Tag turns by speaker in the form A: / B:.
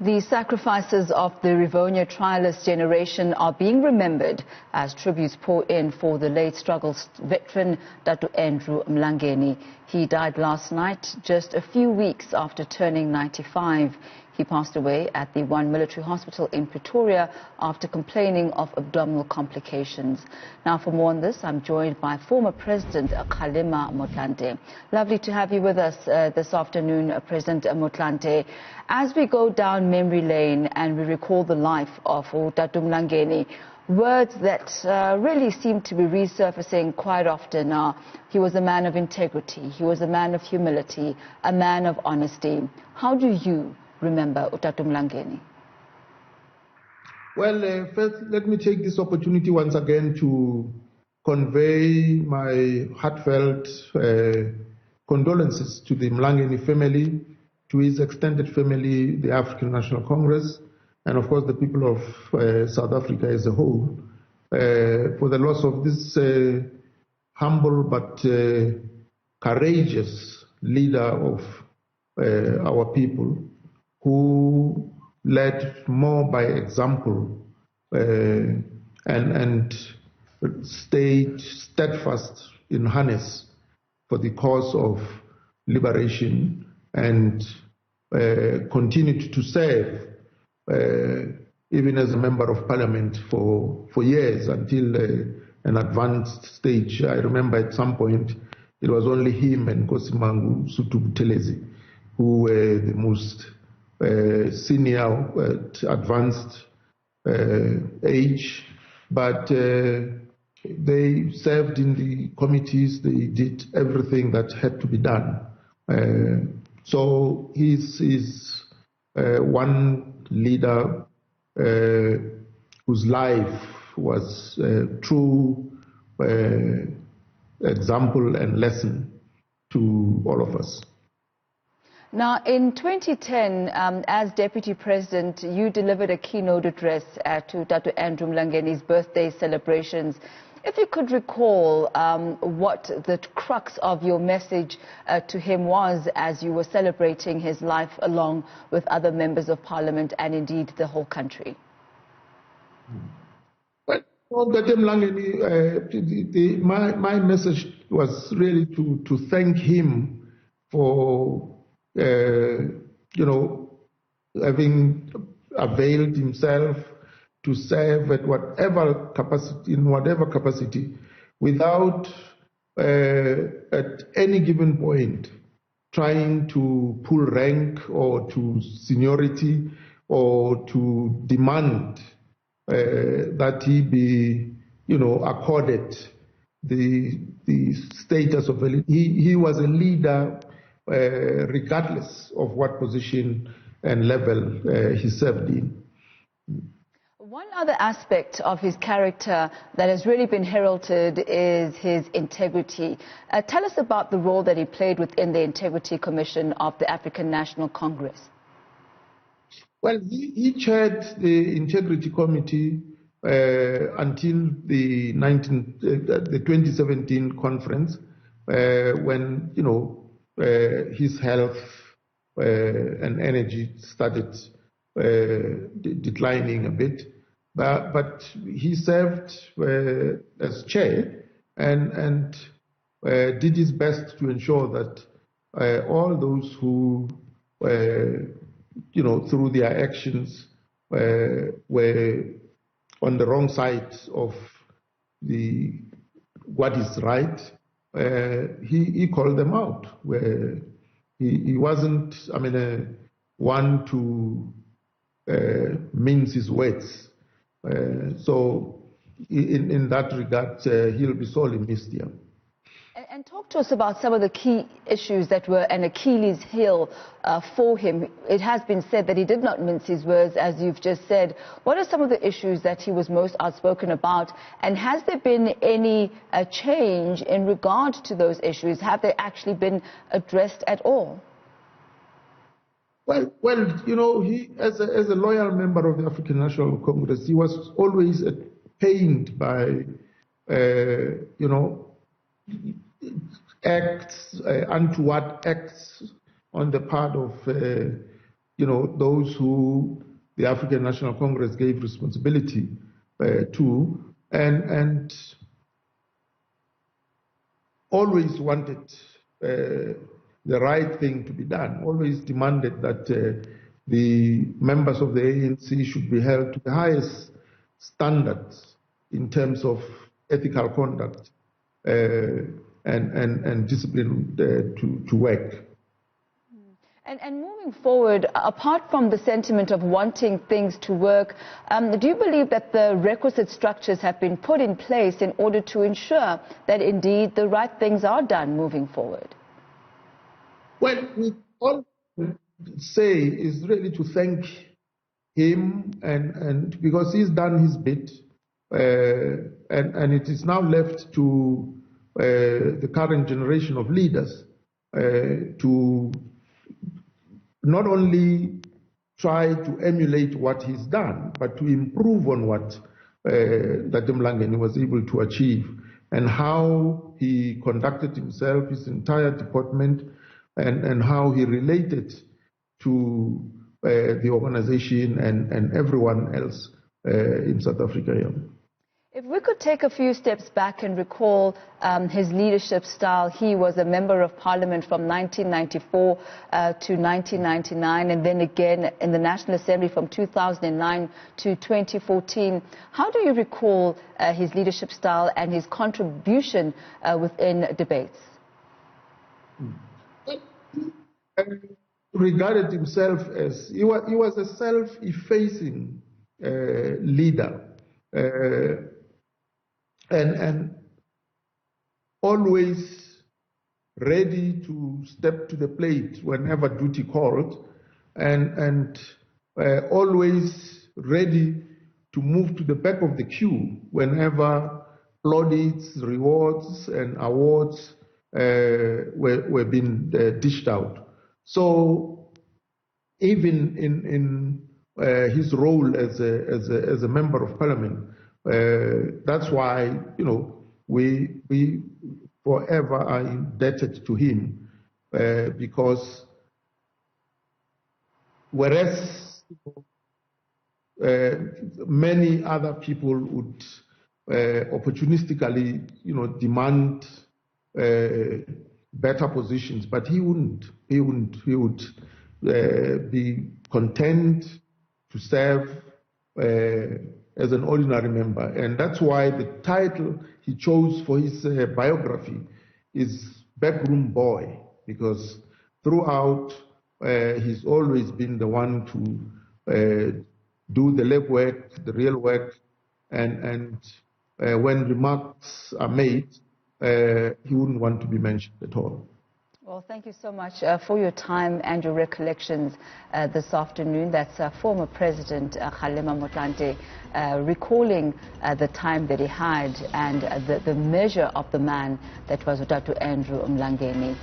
A: The sacrifices of the Rivonia trialist generation are being remembered as tributes pour in for the late struggle veteran Dr. Andrew Mlangeni. He died last night, just a few weeks after turning 95. He passed away at the One Military Hospital in Pretoria after complaining of abdominal complications. Now, for more on this, I'm joined by former President Kgalema Motlanthe. Lovely to have you with us this afternoon, President Motlanthe. As we go down memory lane and we recall the life of Dr. Mlangeni, words that really seem to be resurfacing quite often are, he was a man of integrity, he was a man of humility, a man of honesty. How do you remember Dr. Mlangeni?
B: Well, first, let me take this opportunity once again to convey my heartfelt condolences to the Mlangeni family, to his extended family, the African National Congress, and of course the people of South Africa as a whole, for the loss of this humble but courageous leader of our people, who led more by example and stayed steadfast in harness for the cause of liberation and continued to serve even as a member of parliament for years until an advanced stage. I remember at some point it was only him and Nkosimangu Sutubutelezi who were the most senior advanced age, but they served in the committees, they did everything that had to be done. So he's one leader whose life was a true example and lesson to all of us.
A: Now, in 2010, as Deputy President, you delivered a keynote address to Dr. Andrew Mlangeni's birthday celebrations. If you could recall what the crux of your message to him was as you were celebrating his life along with other members of Parliament and indeed the whole country.
B: Well, Dr. Mlangeni, my message was really to thank him for having availed himself to serve at whatever capacity, without at any given point trying to pull rank or to seniority or to demand that he be, accorded the status of a leader. He was a leader regardless of what position and level he served in.
A: One other aspect of his character that has really been heralded is his integrity. Tell us about the role that he played within the Integrity Commission of the African National Congress.
B: Well, he chaired the Integrity Committee until the 2017 conference, when, his health and energy started declining a bit. But he served as chair and did his best to ensure that all those who, through their actions were on the wrong side of what is right, he called them out. Where he wasn't, one to mince his words. So in that regard, he'll be sorely missed here.
A: And talk to us about some of the key issues that were an Achilles heel for him. It has been said that he did not mince his words, as you've just said. What are some of the issues that he was most outspoken about? And has there been any change in regard to those issues? Have they actually been addressed at all?
B: Well, he, as a loyal member of the African National Congress, he was always pained by, acts, untoward acts on the part of, those who the African National Congress gave responsibility to, and always wanted the right thing to be done, always demanded that the members of the ANC should be held to the highest standards in terms of ethical conduct and discipline to work.
A: And moving forward, apart from the sentiment of wanting things to work, do you believe that the requisite structures have been put in place in order to ensure that indeed the right things are done moving forward?
B: Well, we all say is really to thank him, and because he's done his bit, and it is now left to the current generation of leaders to not only try to emulate what he's done, but to improve on what that Mlangeni was able to achieve, and how he conducted himself, his entire department, and how he related to the organization and everyone else in South Africa. Yeah.
A: If we could take a few steps back and recall his leadership style, he was a member of parliament from 1994 to 1999, and then again in the National Assembly from 2009 to 2014. How do you recall his leadership style and his contribution within debates?
B: He regarded himself as, he was a self-effacing leader. And always ready to step to the plate whenever duty called, and always ready to move to the back of the queue whenever plaudits, rewards, and awards were being dished out. So even in his role as a member of parliament, that's why we forever are indebted to him, because whereas many other people would opportunistically demand better positions, but he wouldn't. He would be content to serve as an ordinary member. And that's why the title he chose for his biography is Backroom Boy, because throughout he's always been the one to do the legwork, the real work, and when remarks are made, he wouldn't want to be mentioned at all.
A: Well, thank you so much for your time and your recollections this afternoon. That's former President Kgalema Motlanthe recalling the time that he had and the measure of the man that was Dr. Andrew Mlangeni.